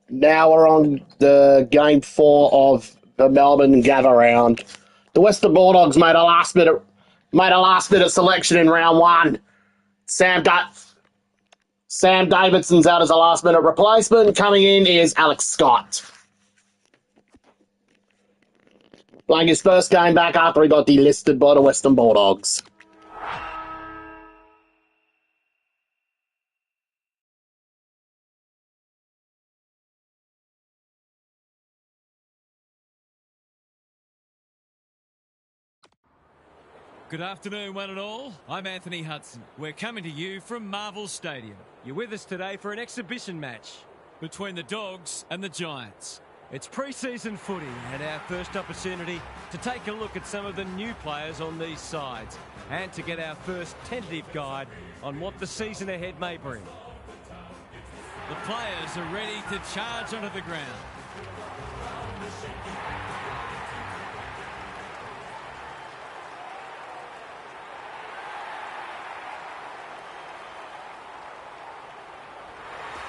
Now we're on the game 4 of the Melbourne gather round. The Western Bulldogs made a last minute selection in round 1. Sam Davidson's out as a last minute replacement. Coming in is Alex Scott. Playing his first game back after he got delisted by the Western Bulldogs. Good afternoon, one and all. I'm Anthony Hudson. We're coming to you from Marvel Stadium. You're with us today for an exhibition match between the Dogs and the Giants. It's pre-season footy and our first opportunity to take a look at some of the new players on these sides and to get our first tentative guide on what the season ahead may bring. The players are ready to charge onto the ground.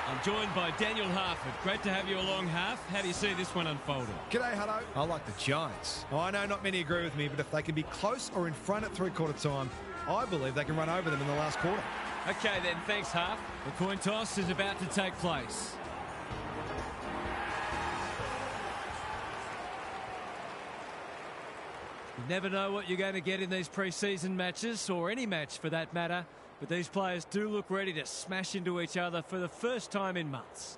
I'm joined by Daniel Harford. Great to have you along, Harf. How do you see this one unfolding? G'day, Hutto. I like the Giants. I know not many agree with me, but if they can be close or in front at three-quarter time, I believe they can run over them in the last quarter. Okay then, thanks, Harf. The coin toss is about to take place. You never know what you're going to get in these pre-season matches, or any match for that matter. But these players do look ready to smash into each other for the first time in months.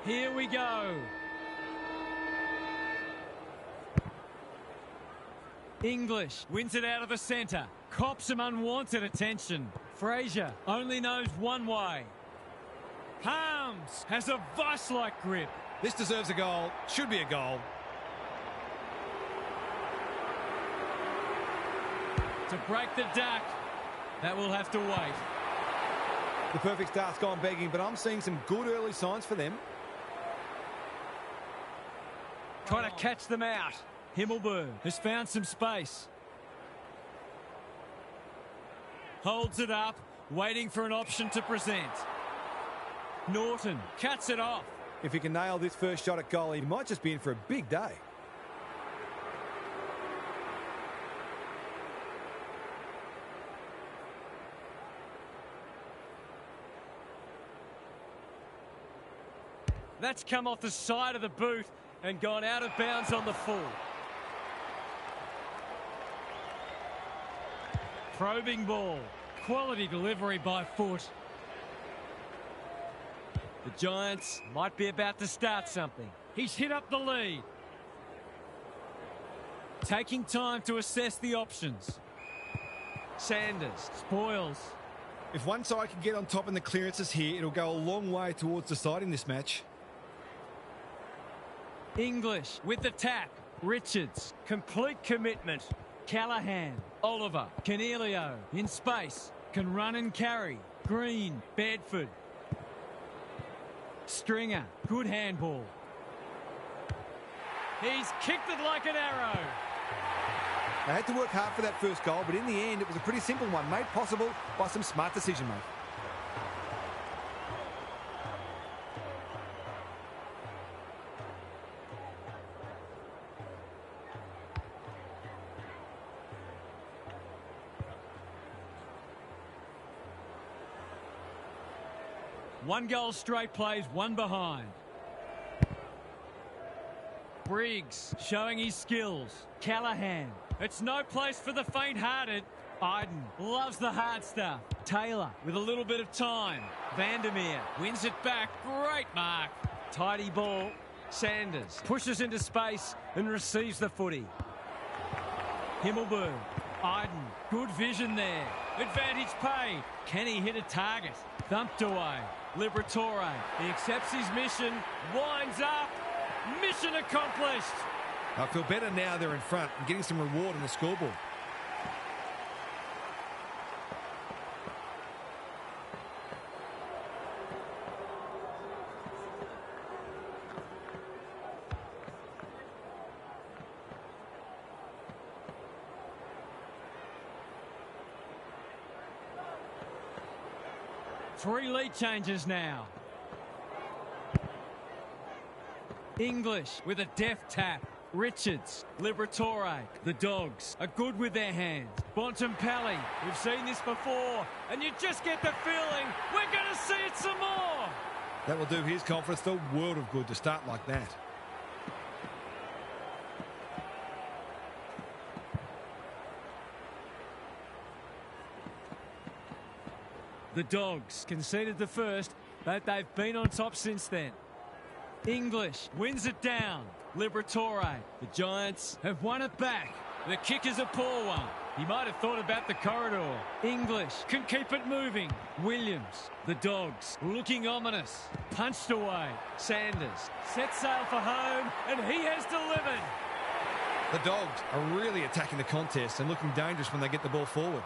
Here we go. English wins it out of the centre. Cops some unwanted attention. Fraser only knows one way. Harms has a vice-like grip. This deserves a goal. Should be a goal. To break the duck. That will have to wait. The perfect start's gone begging, but I'm seeing some good early signs for them. Trying to catch them out. Himmelberg has found some space. Holds it up, waiting for an option to present. Norton cuts it off. If he can nail this first shot at goal, he might just be in for a big day. That's come off the side of the boot and gone out of bounds on the full. Probing ball. Quality delivery by foot. The Giants might be about to start something. He's hit up the lead. Taking time to assess the options. Sanders spoils. If one side can get on top in the clearances here, it'll go a long way towards deciding this match. English with the tap. Richards, complete commitment. Callahan, Oliver, Canelio in space, can run and carry. Green, Bedford. Stringer, good handball. He's kicked it like an arrow. They had to work hard for that first goal, but in the end, it was a pretty simple one, made possible by some smart decision-making. One goal straight plays, one behind. Briggs showing his skills. Callahan. It's no place for the faint-hearted. Iden loves the hard stuff. Taylor with a little bit of time. Vandermeer wins it back. Great mark. Tidy ball. Sanders pushes into space and receives the footy. Himmelberg. Iden. Good vision there. Advantage paid. Can he hit a target? Thumped away. Liberatore. He accepts his mission. Winds up. Mission accomplished. I feel better now they're in front and getting some reward on the scoreboard. Three lead changes now. English with a deft tap. Richards, Liberatore. The Dogs are good with their hands. Bontempelli, we've seen this before, and you just get the feeling we're going to see it some more. That will do his confidence the world of good to start like that. The Dogs conceded the first, but they've been on top since then. English wins it down. Liberatore. The Giants have won it back. The kick is a poor one. He might have thought about the corridor. English can keep it moving. Williams. The Dogs looking ominous. Punched away. Sanders sets sail for home, and he has delivered. The Dogs are really attacking the contest and looking dangerous when they get the ball forward.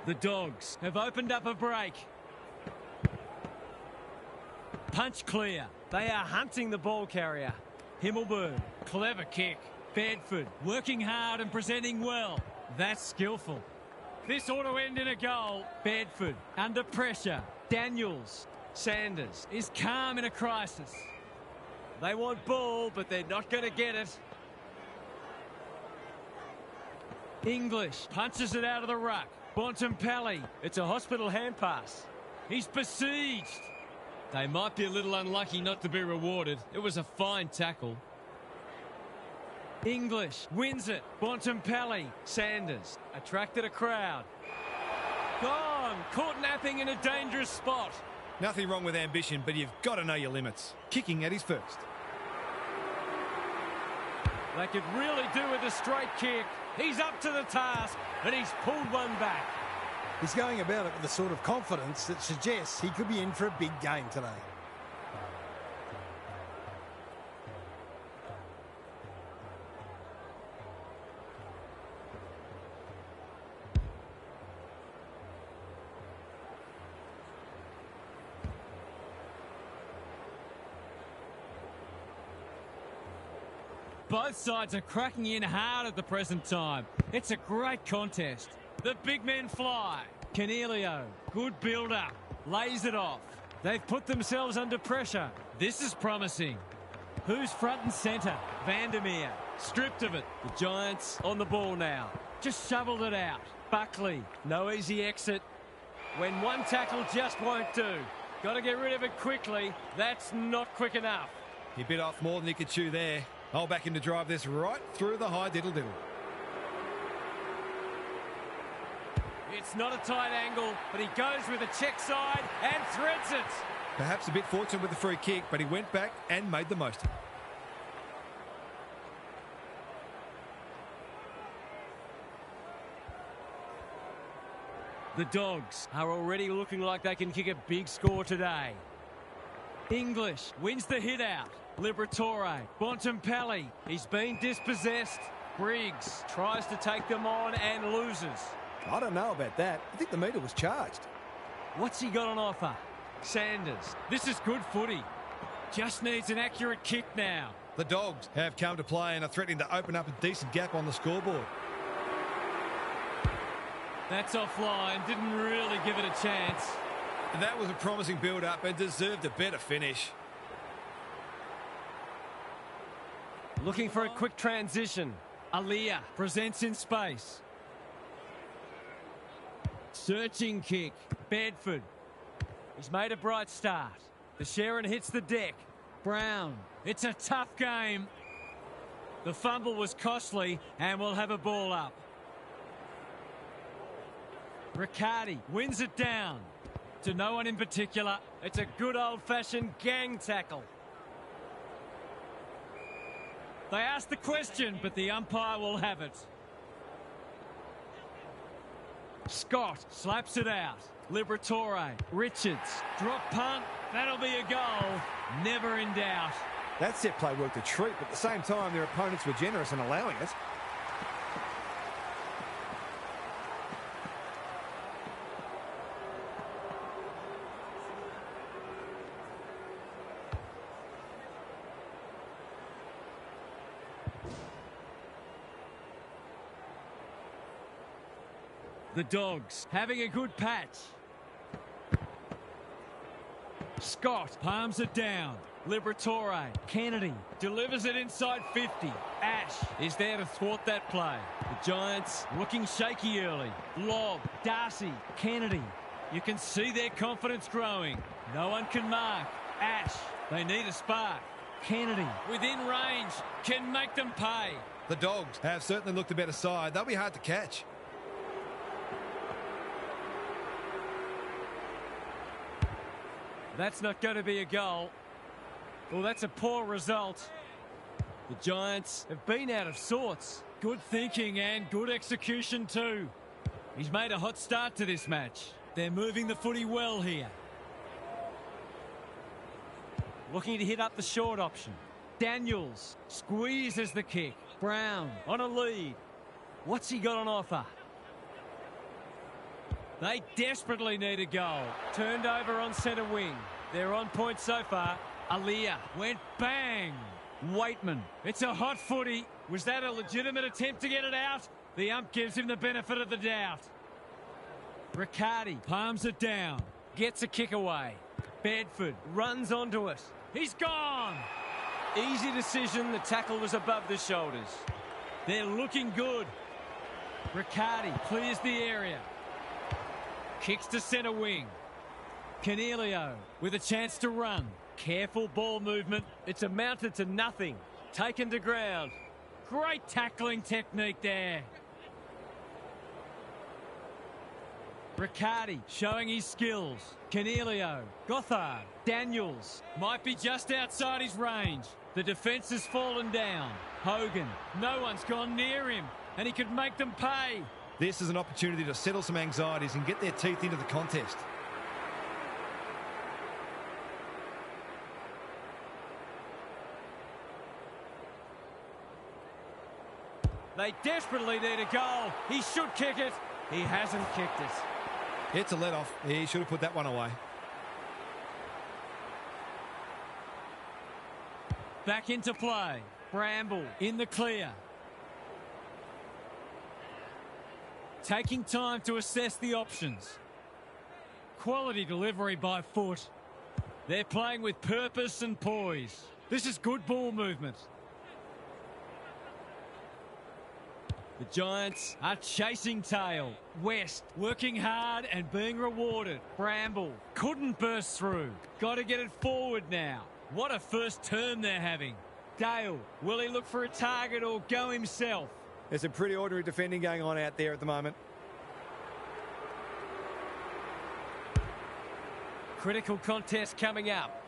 The Dogs have opened up a break. Punch clear. They are hunting the ball carrier. Himmelberg. Clever kick. Bedford working hard and presenting well. That's skillful. This ought to end in a goal. Bedford under pressure. Daniels. Sanders is calm in a crisis. They want ball, but they're not going to get it. English punches it out of the ruck. Bontempelli. It's a hospital hand pass. He's besieged. They might be a little unlucky not to be rewarded. It was a fine tackle. English wins it. Bontempelli. Sanders attracted a crowd. Gone. Caught napping in a dangerous spot. Nothing wrong with ambition, but you've got to know your limits. Kicking at his first. They could really do with a straight kick. He's up to the task, and he's pulled one back. He's going about it with the sort of confidence that suggests he could be in for a big game today. Both sides are cracking in hard at the present time. It's a great contest. The big men fly. Canelio, good build-up. Lays it off. They've put themselves under pressure. This is promising. Who's front and centre? Vandermeer. Stripped of it. The Giants on the ball now. Just shoveled it out. Buckley. No easy exit. When one tackle just won't do. Got to get rid of it quickly. That's not quick enough. He bit off more than he could chew there. I'll back him to drive this right through the high diddle-diddle. It's not a tight angle, but he goes with a check side and threads it. Perhaps a bit fortunate with the free kick, but he went back and made the most of it. The Dogs are already looking like they can kick a big score today. English wins the hit out. Liberatore. Bontempelli. He's been dispossessed. Briggs tries to take them on and loses. I don't know about that. I think the meter was charged. What's he got on offer? Sanders. This is good footy. Just needs an accurate kick now. The Dogs have come to play and are threatening to open up a decent gap on the scoreboard. That's offline. Didn't really give it a chance. That was a promising build-up and deserved a better finish. Looking for a quick transition. Aliyah presents in space. Searching kick. Bedford. He's made a bright start. The Sharon hits the deck. Brown. It's a tough game. The fumble was costly and we'll have a ball up. Riccardi wins it down. To no one in particular. It's a good old-fashioned gang tackle. They asked the question, but the umpire will have it. Scott slaps it out. Liberatore, Richards, drop punt. That'll be a goal. Never in doubt. That set play worked a treat, but at the same time, their opponents were generous in allowing it. The Dogs having a good patch. Scott palms it down. Liberatore, Kennedy delivers it inside 50. Ash is there to thwart that play. The Giants looking shaky early. Lob, Darcy, Kennedy. You can see their confidence growing. No one can mark. Ash, they need a spark. Kennedy within range can make them pay. The Dogs have certainly looked a better side. They'll be hard to catch. That's not going to be a goal. Well, that's a poor result. The Giants have been out of sorts. Good thinking and good execution too. He's made a hot start to this match. They're moving the footy well here. Looking to hit up the short option. Daniels squeezes the kick. Brown on a lead. What's he got on offer? They desperately need a goal. Turned over on centre wing. They're on point so far. Aliyah went bang. Waitman. It's a hot footy. Was that a legitimate attempt to get it out? The ump gives him the benefit of the doubt. Riccardi palms it down. Gets a kick away. Bedford runs onto it. He's gone. Easy decision. The tackle was above the shoulders. They're looking good. Riccardi clears the area. Kicks to centre wing. Cornelio with a chance to run. Careful ball movement. It's amounted to nothing. Taken to ground. Great tackling technique there. Riccardi showing his skills. Cornelio, Gothard, Daniels. Might be just outside his range. The defence has fallen down. Hogan, no one's gone near him. And he could make them pay. This is an opportunity to settle some anxieties and get their teeth into the contest. They desperately need a goal. He should kick it. He hasn't kicked it. It's a let-off. He should have put that one away. Back into play. Bramble in the clear. Taking time to assess the options. Quality delivery by foot. They're playing with purpose and poise. This is good ball movement. The Giants are chasing tail. West working hard and being rewarded. Bramble couldn't burst through. Got to get it forward now. What a first term they're having. Dale, will he look for a target or go himself? There's some pretty ordinary defending going on out there at the moment. Critical contest coming up.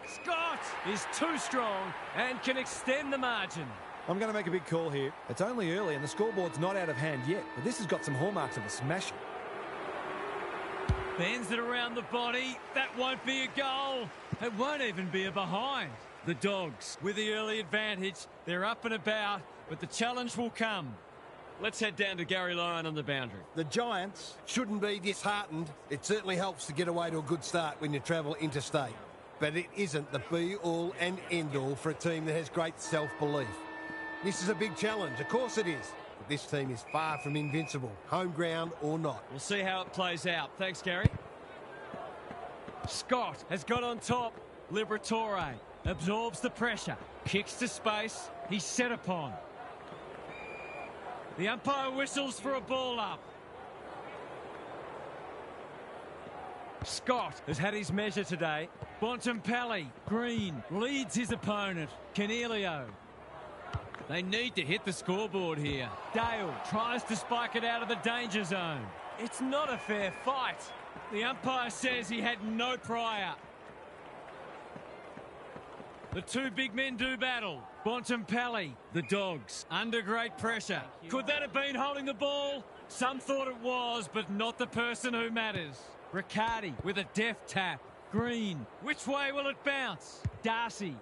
Scott is too strong and can extend the margin. I'm going to make a big call here. It's only early and the scoreboard's not out of hand yet, but this has got some hallmarks of a smasher. Bends it around the body. That won't be a goal. It won't even be a behind. The Dogs with the early advantage. They're up and about, but the challenge will come. Let's head down to Gary Lyon on the boundary. The Giants shouldn't be disheartened. It certainly helps to get away to a good start when you travel interstate. But it isn't the be-all and end-all for a team that has great self-belief. This is a big challenge. Of course it is. But this team is far from invincible, home ground or not. We'll see how it plays out. Thanks, Gary. Scott has got on top. Liberatore absorbs the pressure. Kicks to space. He's set upon. The umpire whistles for a ball up. Scott has had his measure today. Bontempelli. Green leads his opponent. Cornelio. They need to hit the scoreboard here. Dale tries to spike it out of the danger zone. It's not a fair fight. The umpire says he had no prior. The two big men do battle. Bontempelli, the Dogs, under great pressure. Could that have been holding the ball? Some thought it was, but not the person who matters. Riccardi with a deft tap. Green, which way will it bounce? Darcy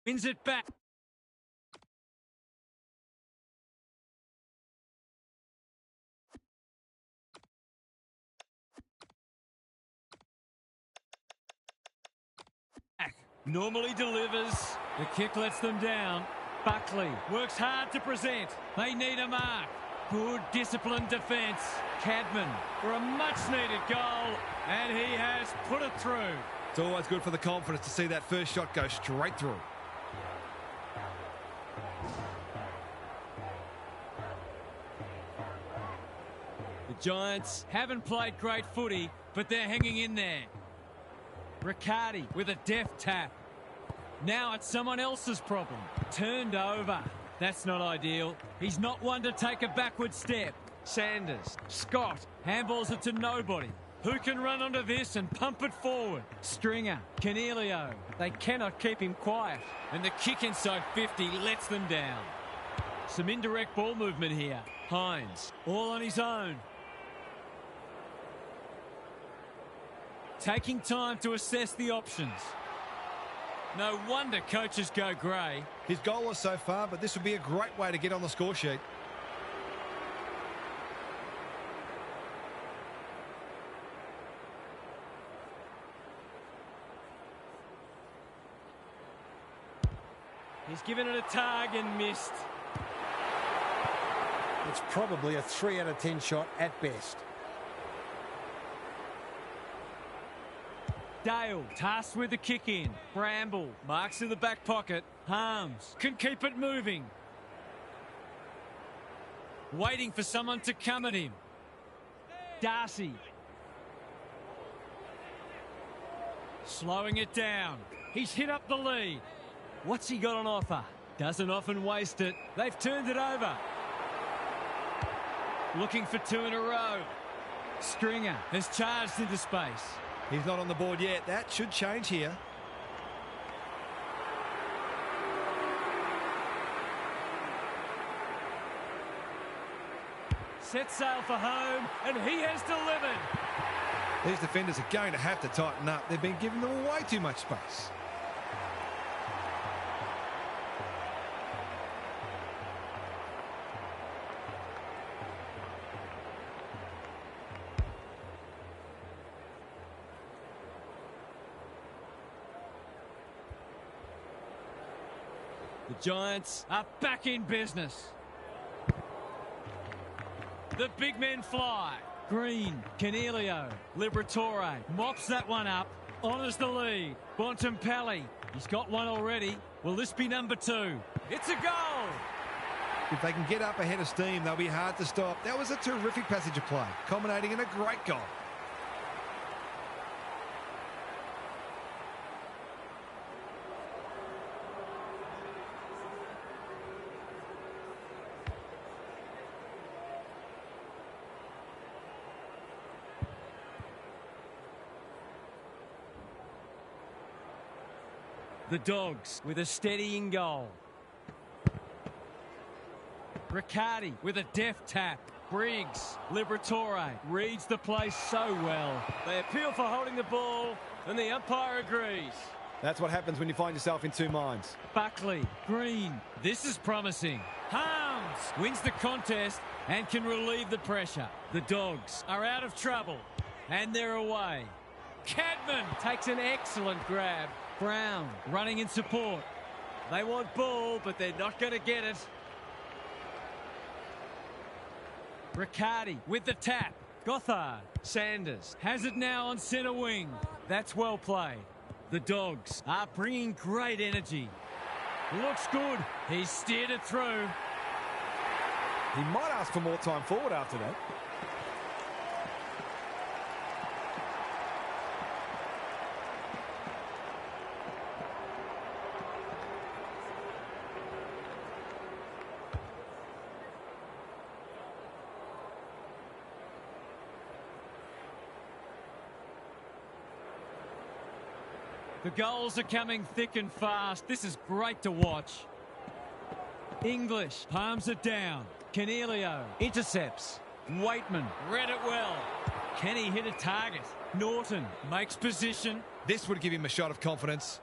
wins it back. Normally delivers. The kick lets them down. Buckley works hard to present. They need a mark. Good disciplined defence. Cadman for a much-needed goal, and he has put it through. It's always good for the confidence to see that first shot go straight through. The Giants haven't played great footy, but they're hanging in there. Riccardi with a deft tap. Now it's someone else's problem. Turned over. That's not ideal. He's not one to take a backward step. Sanders. Scott handballs it to nobody. Who can run onto this and pump it forward? Stringer. Cornelio. They cannot keep him quiet. And the kick inside 50 lets them down. Some indirect ball movement here. Hines. All on his own. Taking time to assess the options. No wonder coaches go grey. He's goalless so far, but this would be a great way to get on the score sheet. He's given it a tug and missed. It's probably a 3 out of 10 shot at best. Dale tasked with the kick in. Bramble marks in the back pocket. Harms can keep it moving. Waiting for someone to come at him. Darcy. Slowing it down. He's hit up the lead. What's he got on offer? Doesn't often waste it. They've turned it over. Looking for 2 in a row. Stringer has charged into space. He's not on the board yet. That should change here. Set sail for home, and he has delivered. These defenders are going to have to tighten up. They've been giving them way too much space. The Giants are back in business. The big men fly. Green, Cornelio, Liberatore mops that one up, honours the lead. Bontempelli, he's got one already. Will this be number 2? It's a goal! If they can get up ahead of steam, they'll be hard to stop. That was a terrific passage of play, culminating in a great goal. The Dogs with a steadying goal. Riccardi with a deft tap. Briggs, Liberatore reads the play so well. They appeal for holding the ball, and the umpire agrees. That's what happens when you find yourself in two minds. Buckley, Green, this is promising. Harms wins the contest and can relieve the pressure. The Dogs are out of trouble, and they're away. Cadman takes an excellent grab. Brown running in support. They want ball, but they're not going to get it. Riccardi with the tap. Gothard. Sanders has it now on centre wing. That's well played. The Dogs are bringing great energy. Looks good. He's steered it through. He might ask for more time forward after that. The goals are coming thick and fast. This is great to watch. English palms it down. Cornelio intercepts. Waitman read it well. Can he hit a target? Norton makes position. This would give him a shot of confidence.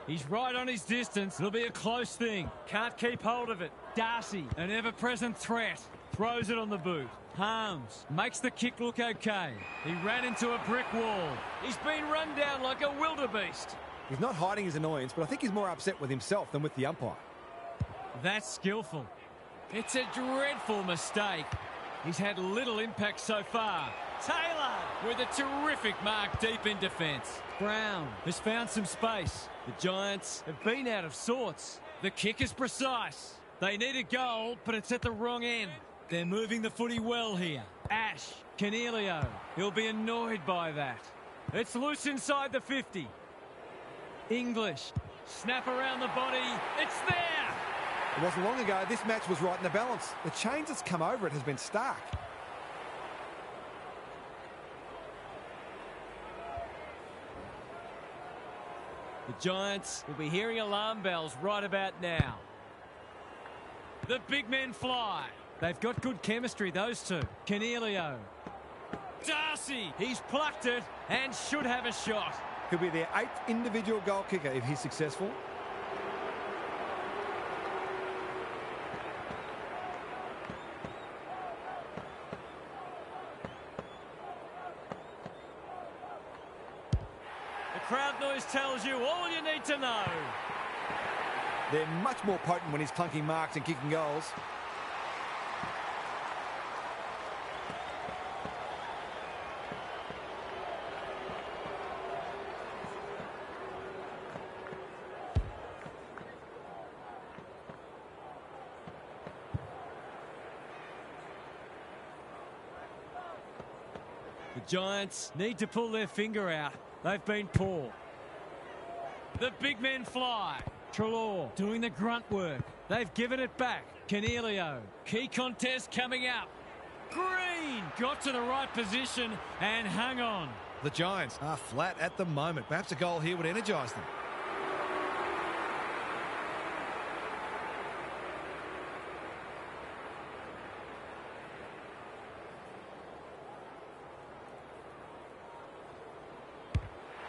He's right on his distance. It'll be a close thing. Can't keep hold of it. Darcy, an ever-present threat, throws it on the boot. Harms makes the kick look okay. He ran into a brick wall. He's been run down like a wildebeest. He's not hiding his annoyance, but I think he's more upset with himself than with the umpire. That's skillful. It's a dreadful mistake. He's had little impact so far. Taylor with a terrific mark deep in defence. Brown has found some space. The Giants have been out of sorts. The kick is precise. They need a goal, but it's at the wrong end. They're moving the footy well here. Ash, Cornelio, he'll be annoyed by that. It's loose inside the 50. English, snap around the body. It's there! It wasn't long ago this match was right in the balance. The change that's come over it has been stark. The Giants will be hearing alarm bells right about now. The big men fly. They've got good chemistry, those two. Cornelio. Darcy, he's plucked it and should have a shot. Could be their 8th individual goal kicker if he's successful. The crowd noise tells you all you need to know. They're much more potent when he's clunking marks and kicking goals. The Giants need to pull their finger out. They've been poor. The big men fly. Trelaw doing the grunt work. They've given it back. Cornelio. Key contest coming up. Green got to the right position and hung on. The Giants are flat at the moment. Perhaps a goal here would energise them.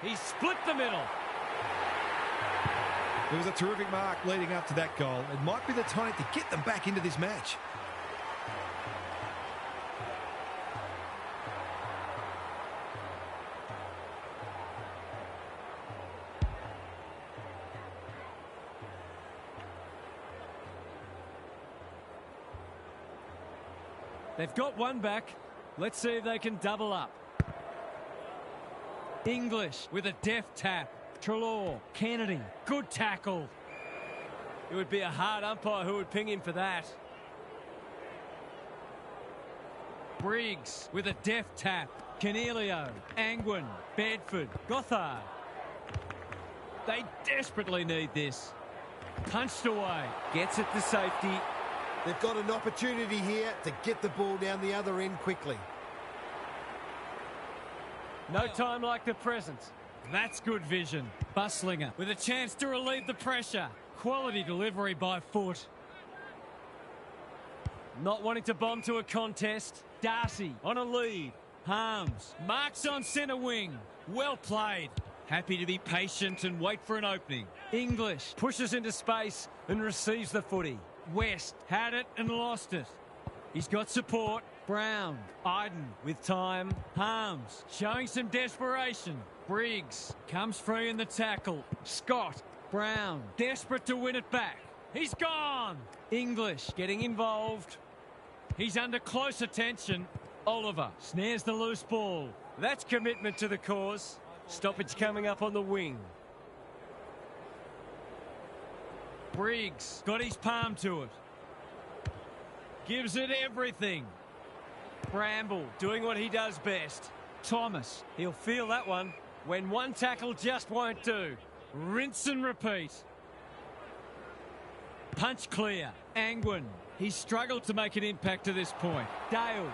He split the middle. It was a terrific mark leading up to that goal. It might be the time to get them back into this match. They've got one back. Let's see if they can double up. English with a deft tap. Trelaw, Kennedy, good tackle. It would be a hard umpire who would ping him for that. Briggs with a deft tap. Cornelio, Angwin, Bedford, Gothard. They desperately need this. Punched away, gets it to safety. They've got an opportunity here to get the ball down the other end quickly. No time like the present. That's good vision. Buslinger with a chance to relieve the pressure. Quality delivery by foot. Not wanting to bomb to a contest. Darcy on a lead. Harms marks on centre wing. Well played. Happy to be patient and wait for an opening. English pushes into space and receives the footy. West had it and lost it. He's got support. Brown, Iden with time. Harms showing some desperation. Briggs comes free in the tackle. Scott, Brown, desperate to win it back. He's gone. English getting involved. He's under close attention. Oliver snares the loose ball. That's commitment to the cause. Stoppage coming up on the wing. Briggs got his palm to it. Gives it everything. Bramble doing what he does best. Thomas, he'll feel that one when one tackle just won't do. Rinse and repeat. Punch clear. Angwin. He's struggled to make an impact to this point. Dale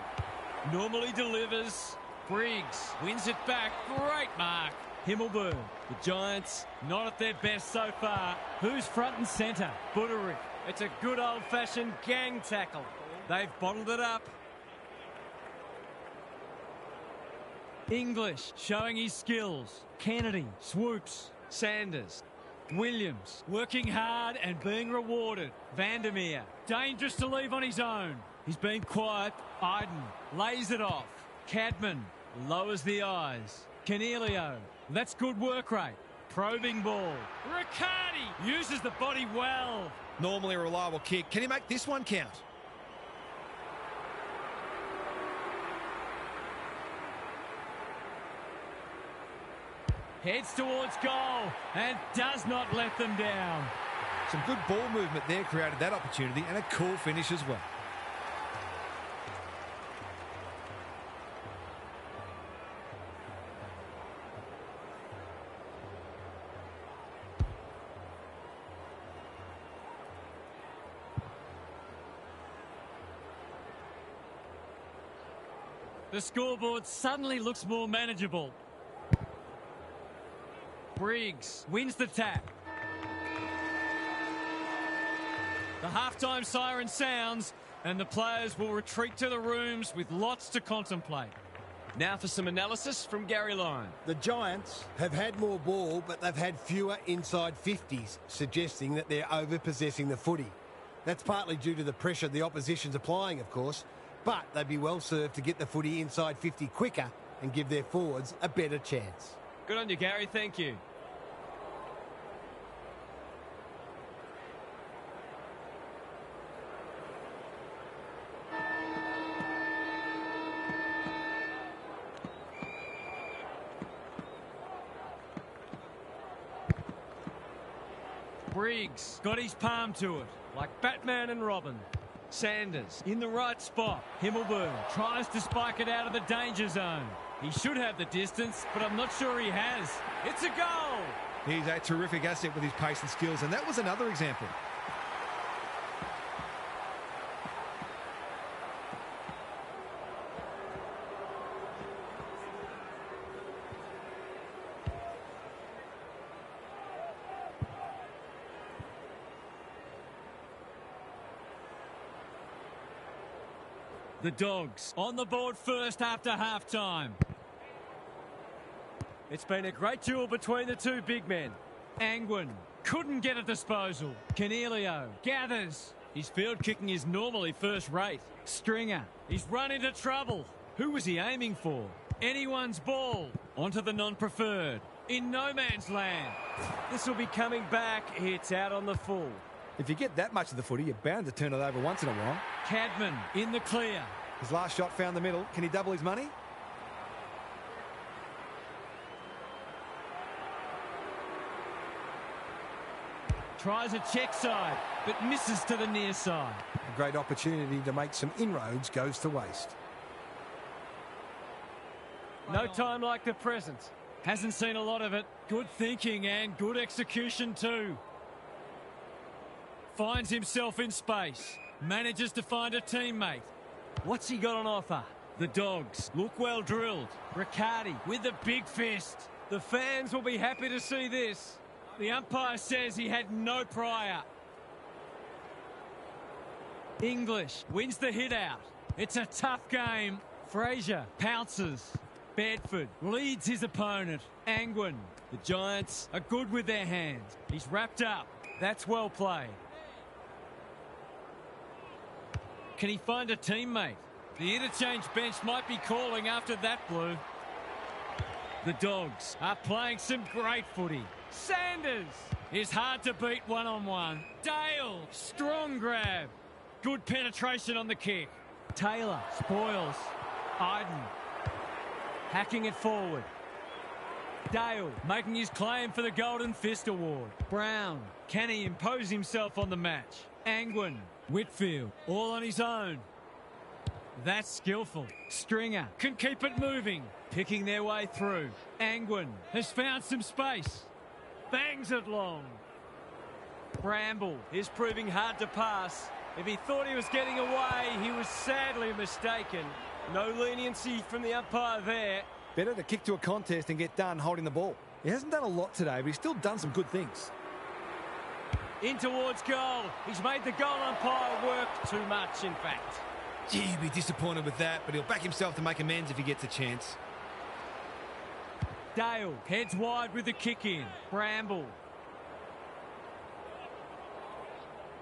normally delivers. Briggs wins it back. Great mark. Himmelberg. The Giants not at their best so far. Who's front and centre? Buderick. It's a good old-fashioned gang tackle. They've bottled it up. English showing his skills. Kennedy swoops. Sanders. Williams working hard and being rewarded. Vandermeer dangerous to leave on his own. He's been quiet. Iden lays it off. Cadman lowers the eyes. Canelio, that's good work rate. Probing ball. Riccardi uses the body well. Normally a reliable kick. Can he make this one count? Heads towards goal and does not let them down. Some good ball movement there created that opportunity, and a cool finish as well. The scoreboard suddenly looks more manageable. Briggs wins the tap. The halftime siren sounds and the players will retreat to the rooms with lots to contemplate. Now for some analysis from Gary Lyon. The Giants have had more ball, but they've had fewer inside 50s, suggesting that they're over-possessing the footy. That's partly due to the pressure the opposition's applying, of course, but they'd be well served to get the footy inside 50 quicker and give their forwards a better chance. Good on you, Gary. Thank you. Briggs got his palm to it, like Batman and Robin. Sanders in the right spot. Himmelberg tries to spike it out of the danger zone. He should have the distance, but I'm not sure he has. It's a goal! He's a terrific asset with his pace and skills, and that was another example. The Dogs on the board first after halftime. It's been a great duel between the two big men. Angwin couldn't get a disposal. Canelio gathers. His field kicking is normally first rate. Stringer, he's run into trouble. Who was he aiming for? Anyone's ball. Onto the non-preferred. In no man's land. This will be coming back. It's out on the full. If you get that much of the footy, you're bound to turn it over once in a while. Cadman in the clear. His last shot found the middle. Can he double his money? Tries a check side, but misses to the near side. A great opportunity to make some inroads goes to waste. No time like the present. Hasn't seen a lot of it. Good thinking and good execution too. Finds himself in space. Manages to find a teammate. What's he got on offer? The Dogs look well drilled. Riccardi with the big fist. The fans will be happy to see this. The umpire says he had no prior. English wins the hit out. It's a tough game. Fraser pounces. Bedford leads his opponent. Angwin. The Giants are good with their hands. He's wrapped up. That's well played. Can he find a teammate? The interchange bench might be calling after that blue. The Dogs are playing some great footy. Sanders is hard to beat one-on-one. Dale, strong grab. Good penetration on the kick. Taylor spoils. Iden hacking it forward. Dale making his claim for the Golden Fist Award. Brown, can he impose himself on the match? Angwin, Whitfield, all on his own. That's skillful. Stringer can keep it moving, picking their way through. Angwin has found some space. bangs it long. Bramble is proving hard to pass. If he thought he was getting away, he was sadly mistaken. No leniency from the umpire there. Better to kick to a contest and get done holding the ball. He hasn't done a lot today, but he's still done some good things. In towards goal. He's made the goal umpire work too much, in fact. Gee, he'll be disappointed with that, but he'll back himself to make amends if he gets a chance. Dale heads wide with the kick in. Bramble.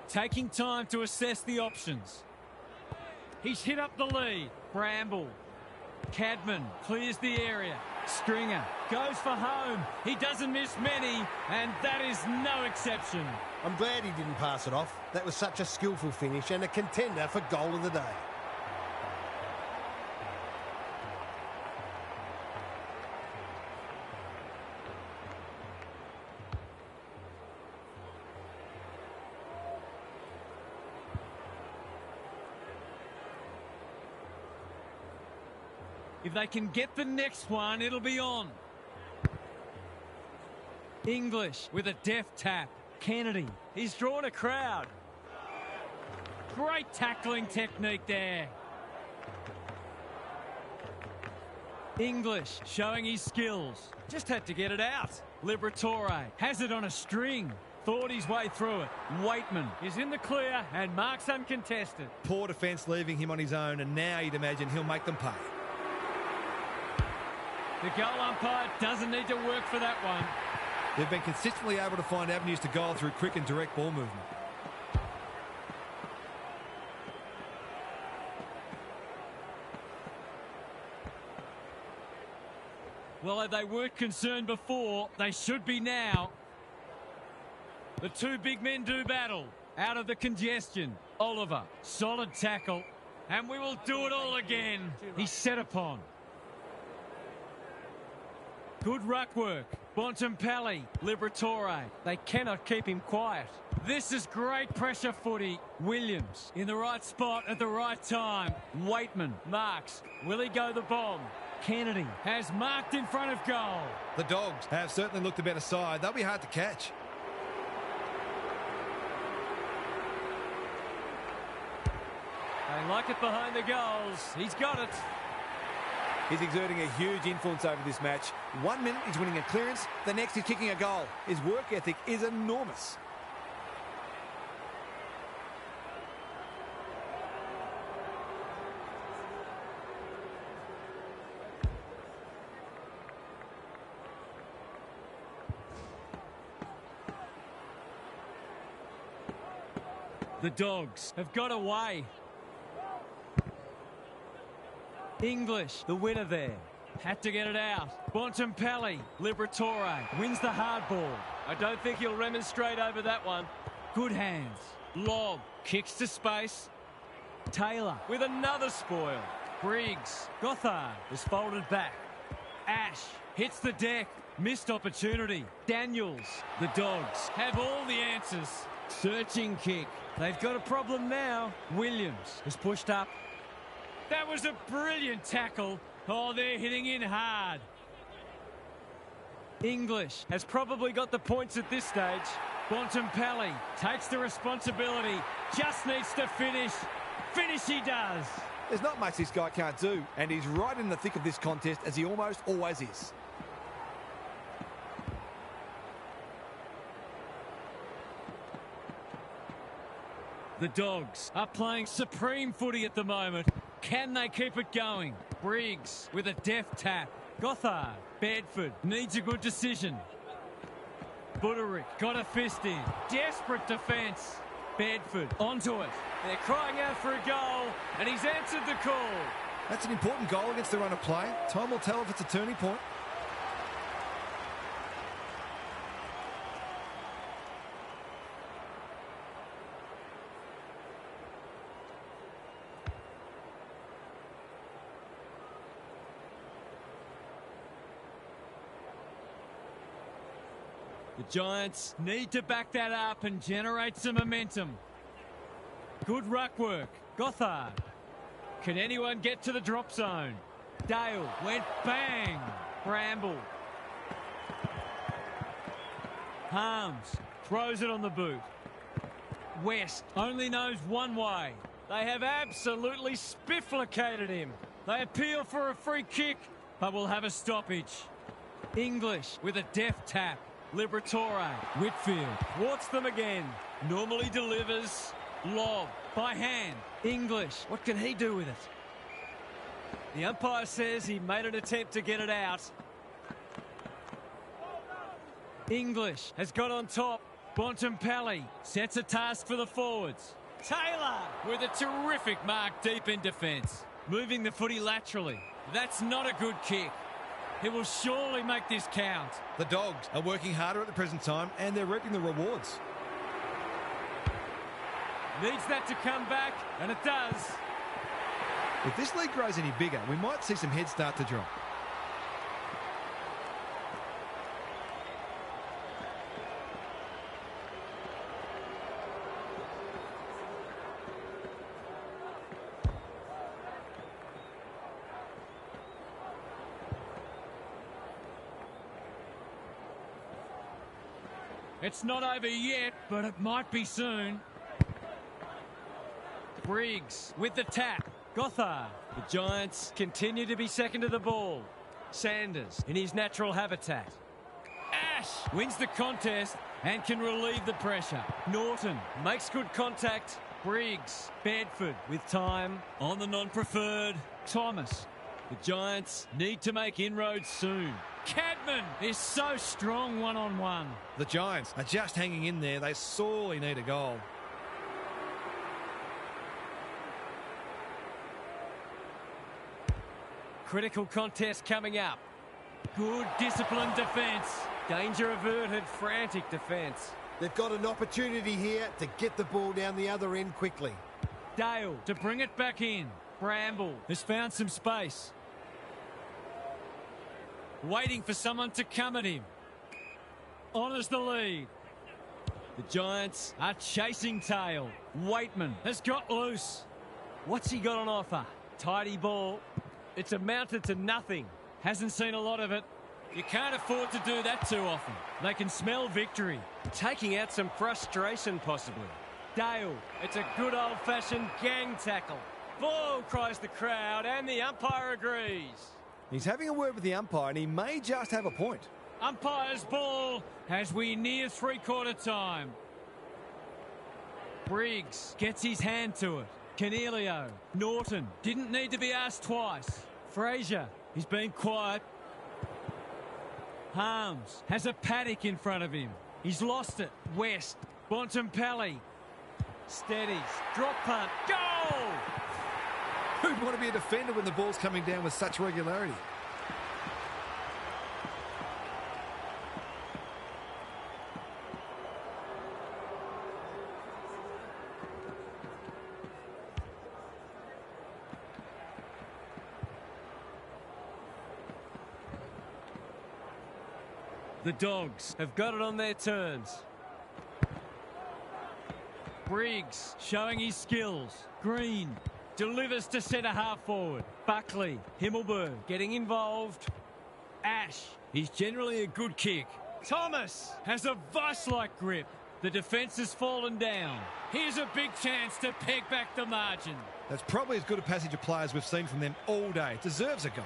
Taking time to assess the options. He's hit up the lead. Bramble. Cadman clears the area. Stringer goes for home. He doesn't miss many, and that is no exception. I'm glad he didn't pass it off. That was such a skillful finish and a contender for goal of the day. If they can get the next one, it'll be on. English with a deft tap. Kennedy, he's drawn a crowd. Great tackling technique there. English showing his skills. Just had to get it out. Liberatore has it on a string. Thought his way through it. Waitman is in the clear and marks uncontested. Poor defence leaving him on his own, and now you'd imagine he'll make them pay. The goal umpire doesn't need to work for that one. They've been consistently able to find avenues to goal through quick and direct ball movement. Well, if they weren't concerned before, they should be now. The two big men do battle. Out of the congestion. Oliver, solid tackle. And we will do it all again. He's set upon. Good ruck work. Bontempelli, Liberatore. They cannot keep him quiet. This is great pressure footy. Williams in the right spot at the right time. Waitman marks. Will he go the bomb? Kennedy has marked in front of goal. The Dogs have certainly looked a better side. They'll be hard to catch. They like it behind the goals. He's got it. He's exerting a huge influence over this match. 1 minute he's winning a clearance, the next he's kicking a goal. His work ethic is enormous. The Dogs have got away. English, the winner there. Had to get it out. Bontempelli, Liberatore, wins the hard ball. I don't think he'll remonstrate over that one. Good hands. Lob, kicks to space. Taylor with another spoil. Briggs, Gothard is folded back. Ash hits the deck. Missed opportunity. Daniels, the Dogs have all the answers. Searching kick. They've got a problem now. Williams is pushed up. That was a brilliant tackle. Oh, they're hitting in hard. English has probably got the points at this stage. Bontempelli takes the responsibility. Just needs to finish. Finish he does. There's not much this guy can't do, and he's right in the thick of this contest, as he almost always is. The Dogs are playing supreme footy at the moment. Can they keep it going? Briggs with a deft tap. Gothard, Bedford needs a good decision. Buderick got a fist in. Desperate defence. Bedford onto it. They're crying out for a goal, and he's answered the call. That's an important goal against the run of play. Time will tell if it's a turning point. The Giants need to back that up and generate some momentum. Good ruck work. Gothard. Can anyone get to the drop zone? Dale went bang. Bramble. Harms throws it on the boot. West only knows one way. They have absolutely spifflicated him. They appeal for a free kick, but will have a stoppage. English with a deft tap. Liberatore. Whitfield thwarts them again. Normally delivers. Lob by hand. English. What can he do with it? The umpire says he made an attempt to get it out. English has got on top. Bontempelli sets a task for the forwards. Taylor with a terrific mark deep in defence. Moving the footy laterally. That's not a good kick. He will surely make this count. The Dogs are working harder at the present time and they're reaping the rewards. Needs that to come back, and it does. If this league grows any bigger, we might see some heads start to drop. It's not over yet, but it might be soon. Briggs with the tap. Gothard. The Giants continue to be second to the ball. Sanders in his natural habitat. Ash wins the contest and can relieve the pressure. Norton makes good contact. Briggs. Bedford with time on the non-preferred. Thomas. The Giants need to make inroads soon. Cadman is so strong one-on-one. The Giants are just hanging in there. They sorely need a goal. Critical contest coming up. Good disciplined defence. Danger averted, frantic defence. They've got an opportunity here to get the ball down the other end quickly. Dale to bring it back in. Bramble has found some space. Waiting for someone to come at him. Honours the lead. The Giants are chasing tail. Waitman has got loose. What's he got on offer? Tidy ball. It's amounted to nothing. Hasn't seen a lot of it. You can't afford to do that too often. They can smell victory. Taking out some frustration possibly. Dale. It's a good old-fashioned gang tackle. Ball, cries the crowd, and the umpire agrees. He's having a word with the umpire and he may just have a point. Umpire's ball as we near three-quarter time. Briggs gets his hand to it. Cornelio. Norton didn't need to be asked twice. Fraser, he's been quiet. Harms has a paddock in front of him. He's lost it. West. Bontempelli. Steadies. Drop punt. Goal! Who'd want to be a defender when the ball's coming down with such regularity? The Dogs have got it on their terms. Briggs showing his skills. Green delivers to centre half forward. Buckley, Himmelberg getting involved. Ash, he's generally a good kick. Thomas has a vice-like grip. The defence has fallen down. Here's a big chance to peg back the margin. That's probably as good a passage of players we've seen from them all day. Deserves a goal.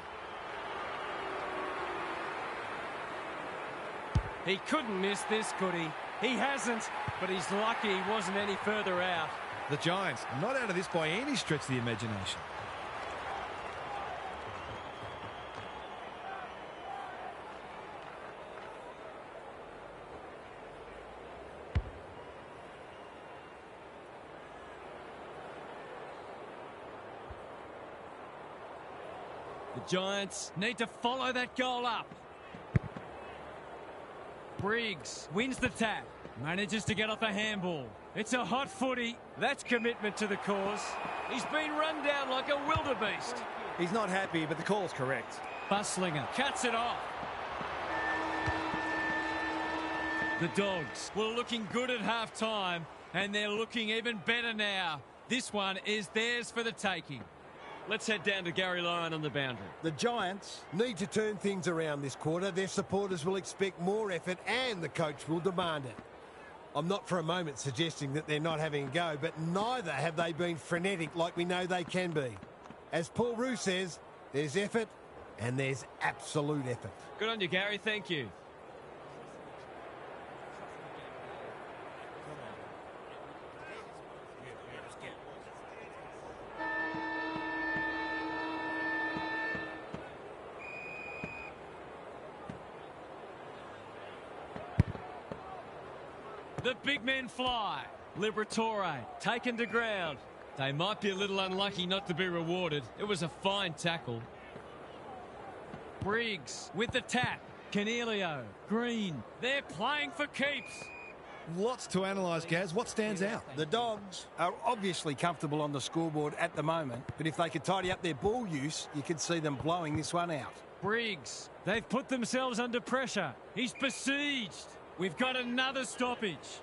He couldn't miss this, could he? He hasn't, but he's lucky he wasn't any further out. The Giants are not out of this by any stretch of the imagination. The Giants need to follow that goal up. Briggs wins the tap. Manages to get off a handball. It's a hot footy. That's commitment to the cause. He's been run down like a wildebeest. He's not happy, but the call's correct. Buslinger cuts it off. The Dogs were looking good at half-time, and they're looking even better now. This one is theirs for the taking. Let's head down to Gary Lyon on the boundary. The Giants need to turn things around this quarter. Their supporters will expect more effort and the coach will demand it. I'm not for a moment suggesting that they're not having a go, but neither have they been frenetic like we know they can be. As Paul Roux says, there's effort and there's absolute effort. Good on you, Gary. Thank you. The big men fly. Liberatore taken to ground. They might be a little unlucky not to be rewarded. It was a fine tackle. Briggs with the tap. Canelio. Green. They're playing for keeps. Lots to analyse, Gaz. What stands out? The Dogs are obviously comfortable on the scoreboard at the moment, but if they could tidy up their ball use, you could see them blowing this one out. Briggs. They've put themselves under pressure. He's besieged. We've got another stoppage.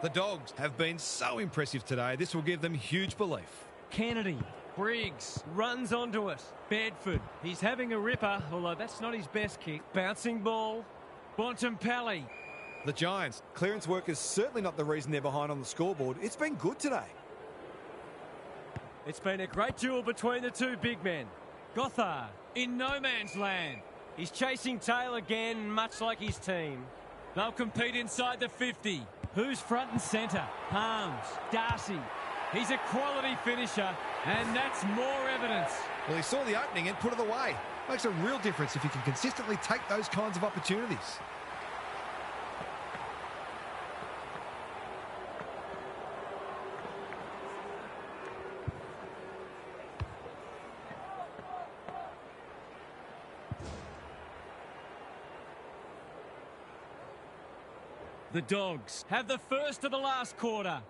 The Dogs have been so impressive today. This will give them huge belief. Kennedy. Briggs runs onto it. Bedford. He's having a ripper, although that's not his best kick. Bouncing ball. Bontempelli. The Giants' clearance work is certainly not the reason they're behind on the scoreboard. It's been good today. It's been a great duel between the two big men. Gothard in no man's land. He's chasing tail again, much like his team. They'll compete inside the 50. Who's front and centre? Harms. Darcy. He's a quality finisher, and that's more evidence. Well, he saw the opening and put it away. Makes a real difference if you can consistently take those kinds of opportunities. The Dogs have the first of the last quarter.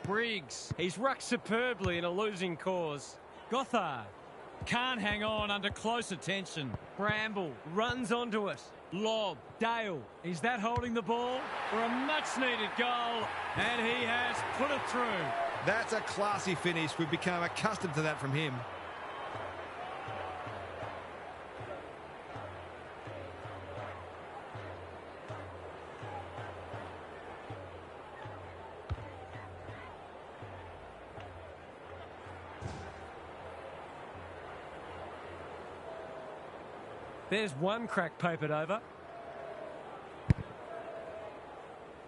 Briggs, he's rucked superbly in a losing cause. Gothard can't hang on under close attention. Bramble runs onto it. Lob, Dale, is that holding the ball for a much-needed goal? And he has put it through. That's a classy finish. We've become accustomed to that from him. There's one crack papered over.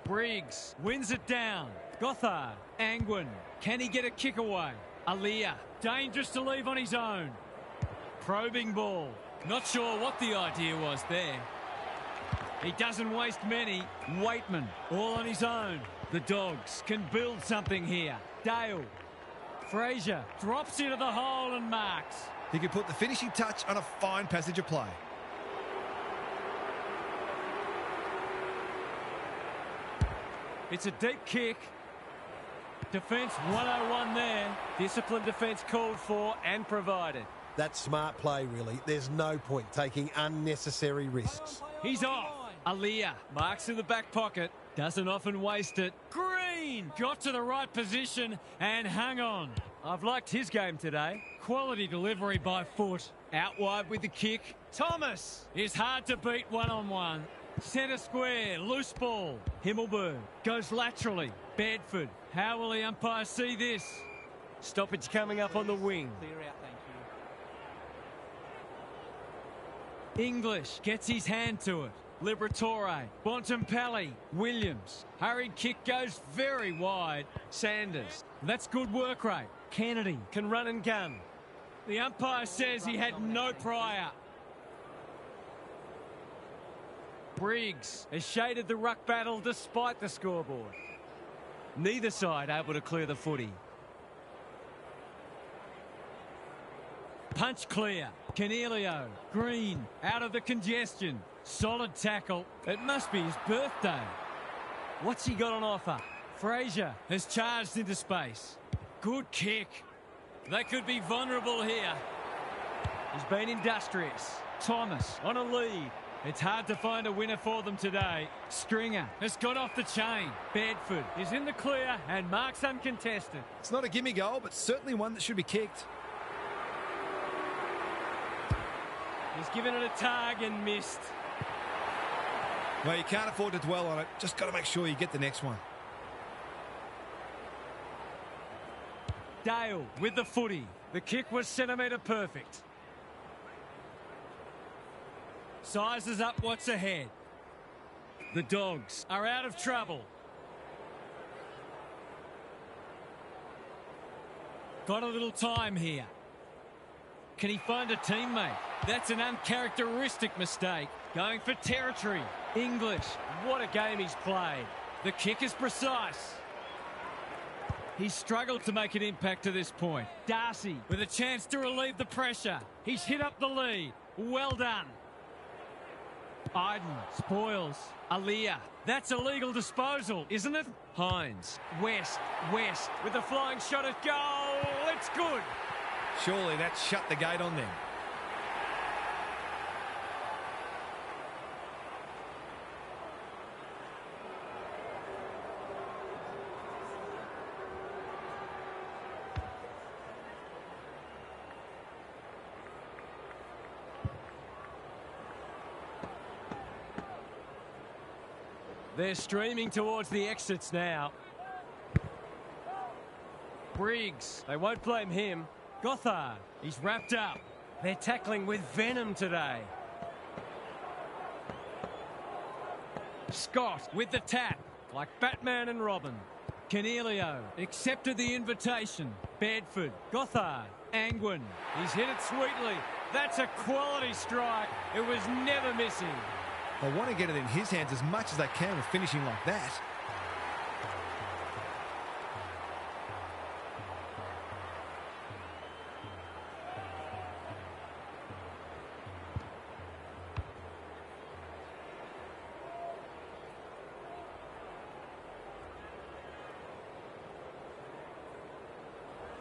Briggs wins it down. Gothard, Angwin. Can he get a kick away? Alia, dangerous to leave on his own. Probing ball. Not sure what the idea was there. He doesn't waste many. Waitman, all on his own. The Dogs can build something here. Dale. Fraser drops into the hole and marks. He could put the finishing touch on a fine passage of play. It's a deep kick. Defence 101 there. Disciplined defence called for and provided. That's smart play, really. There's no point taking unnecessary risks. He's off. Alia marks in the back pocket. Doesn't often waste it. Green got to the right position and hung on. I've liked his game today. Quality delivery by foot. Out wide with the kick. Thomas is hard to beat one-on-one. Centre square, loose ball. Himmelberg goes laterally. Bedford, how will the umpire see this? Stoppage coming up on the wing. Clear out, thank you. English gets his hand to it. Liberatore, Bontempelli, Williams. Hurried kick goes very wide. Sanders, that's good work rate. Kennedy can run and gun. The umpire says he had no prior. Briggs has shaded the ruck battle despite the scoreboard. Neither side able to clear the footy. Punch clear. Canelio. Green out of the congestion. Solid tackle. It must be his birthday. What's he got on offer? Fraser has charged into space. Good kick. They could be vulnerable here. He's been industrious. Thomas on a lead. It's hard to find a winner for them today. Stringer has got off the chain. Bedford is in the clear and marks uncontested. It's not a gimme goal, but certainly one that should be kicked. He's given it a tug and missed. Well, you can't afford to dwell on it. Just got to make sure you get the next one. Dale with the footy. The kick was centimetre perfect. Sizes up what's ahead. The Dogs are out of trouble. Got a little time here. Can he find a teammate? That's an uncharacteristic mistake. Going for territory. English, what a game he's played. The kick is precise. He's struggled to make an impact to this point. Darcy with a chance to relieve the pressure. He's hit up the lead. Well done. Iden spoils. Aliyah. That's a legal disposal, isn't it? Hines. West with a flying shot at goal. It's good. Surely that shut the gate on them. They're streaming towards the exits now. Briggs, they won't blame him. Gothard, he's wrapped up. They're tackling with venom today. Scott with the tap, like Batman and Robin. Canelio accepted the invitation. Bedford, Gothard, Angwin. He's hit it sweetly. That's a quality strike. It was never missing. They want to get it in his hands as much as they can with finishing like that.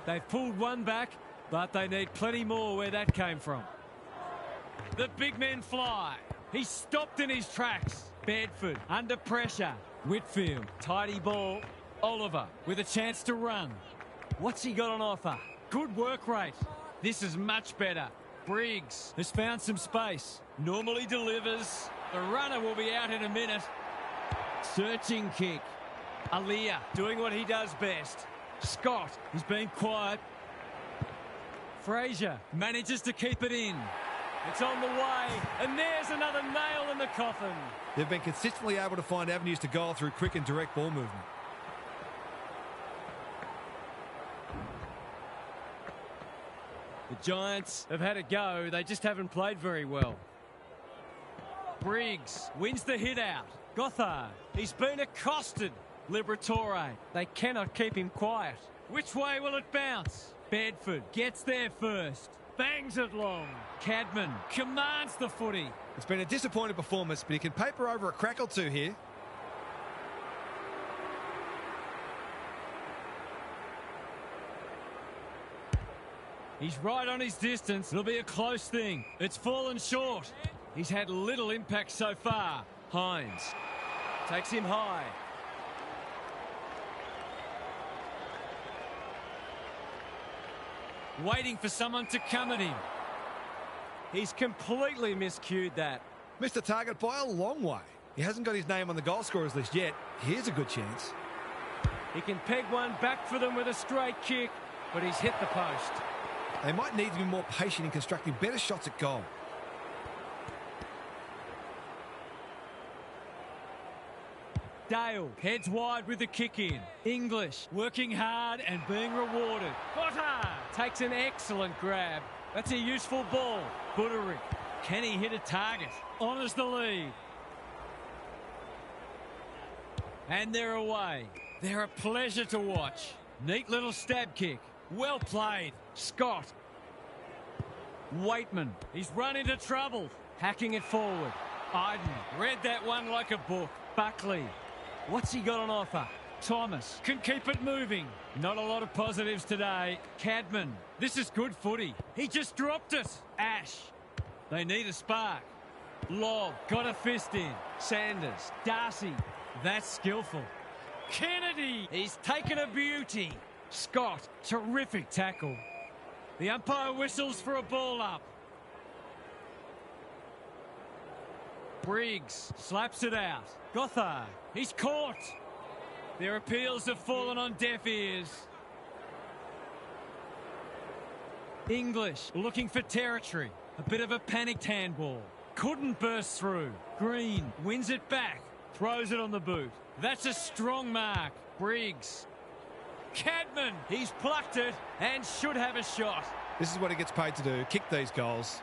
They've pulled one back, but they need plenty more where that came from. The big men fly. He's stopped in his tracks. Bedford under pressure. Whitfield, tidy ball. Oliver with a chance to run. What's he got on offer? Good work rate. This is much better. Briggs has found some space. Normally delivers. The runner will be out in a minute. Searching kick. Aliyah doing what he does best. Scott is being quiet. Fraser manages to keep it in. It's on the way, and there's another nail in the coffin. They've been consistently able to find avenues to goal through quick and direct ball movement. The Giants have had a go, they just haven't played very well. Briggs wins the hit out. Gothard, he's been accosted. Liberatore, they cannot keep him quiet. Which way will it bounce? Bedford gets there first. Bangs it long. Cadman commands the footy. It's been a disappointing performance, but he can paper over a crack or two here. He's right on his distance. It'll be a close thing. It's fallen short. He's had little impact so far. Hines takes him high. Waiting for someone to come at him. He's completely miscued that. Missed the target by a long way. He hasn't got his name on the goal scorers list yet. Here's a good chance. He can peg one back for them with a straight kick, but he's hit the post. They might need to be more patient in constructing better shots at goal. Dale heads wide with the kick in. English working hard and being rewarded. Potter takes an excellent grab. That's a useful ball. Buderick, can he hit a target? Honours the lead. And they're away. They're a pleasure to watch. Neat little stab kick. Well played. Scott. Waitman, he's run into trouble. Hacking it forward. Iden read that one like a book. Buckley. What's he got on offer? Thomas can keep it moving. Not a lot of positives today. Cadman, this is good footy. He just dropped it. Ash, they need a spark. Lob, got a fist in. Sanders, Darcy, that's skillful. Kennedy, he's taken a beauty. Scott, terrific tackle. The umpire whistles for a ball up. Briggs slaps it out. Gothard, he's caught. Their appeals have fallen on deaf ears. English looking for territory. A bit of a panicked handball. Couldn't burst through. Green wins it back. Throws it on the boot. That's a strong mark. Briggs. Cadman, he's plucked it and should have a shot. This is what he gets paid to do, kick these goals.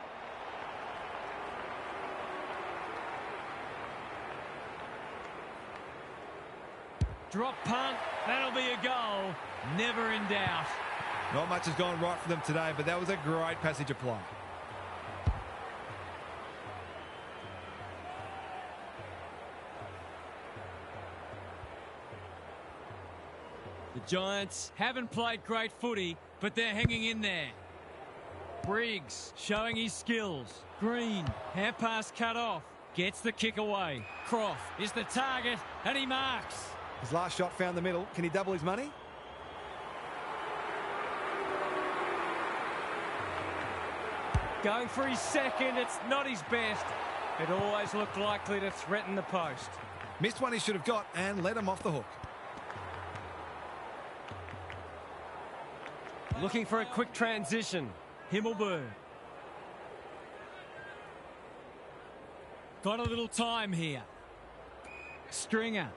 Drop punt, that'll be a goal. Never in doubt. Not much has gone right for them today, but that was a great passage of play. The Giants haven't played great footy, but they're hanging in there. Briggs showing his skills. Green, hand pass cut off. Gets the kick away. Croft is the target, and he marks. His last shot found the middle. Can he double his money? Going for his second, it's not his best. It always looked likely to threaten the post. Missed one he should have got and let him off the hook. Looking for a quick transition. Himmelberg. Got a little time here. Stringer.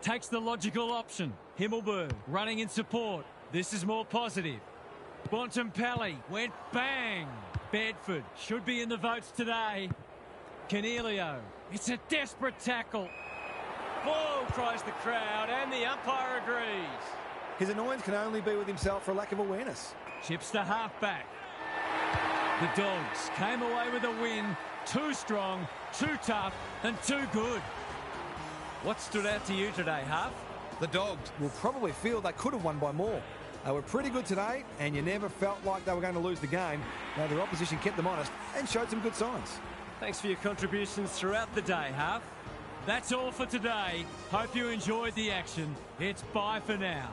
Takes the logical option. Himmelberg running in support. This is more positive. Bontempelli went bang. Bedford should be in the votes today. Cornelio. It's a desperate tackle. Whoa, cries the crowd, and the umpire agrees. His annoyance can only be with himself for a lack of awareness. Chips the halfback. The Dogs came away with a win. Too strong, too tough, and too good. What stood out to you today, Huff? The Dogs will probably feel they could have won by more. They were pretty good today, and you never felt like they were going to lose the game. Now, their opposition kept them honest and showed some good signs. Thanks for your contributions throughout the day, Huff. That's all for today. Hope you enjoyed the action. It's bye for now.